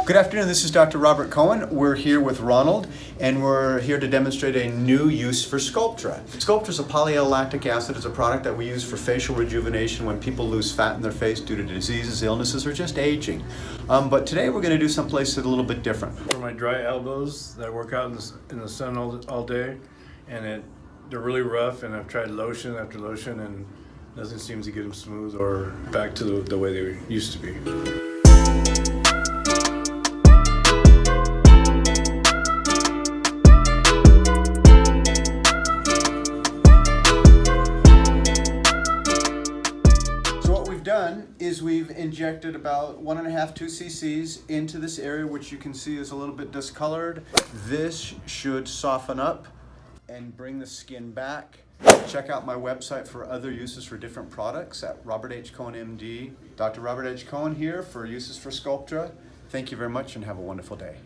Good afternoon, this is Dr. Robert Cohen. We're here with Ronald, and we're here to demonstrate a new use for Sculptra. Sculptra is a polyallolactic acid. It's a product that we use for facial rejuvenation when people lose fat in their face due to diseases, illnesses, or just aging. But today we're going to do someplace a little bit different. For my dry elbows that I work out in the sun all day, and they're really rough, and I've tried lotion after lotion, and nothing seems to get them smooth or back to the way they used to be. Done is we've injected about 1.5 to 2 cc's into this area, which you can see is a little bit discolored. This should soften up and bring the skin back. Check out my website for other uses for different products at Robert H. Cohen MD. Dr. Robert H. Cohen here for uses for Sculptra. Thank you very much and have a wonderful day.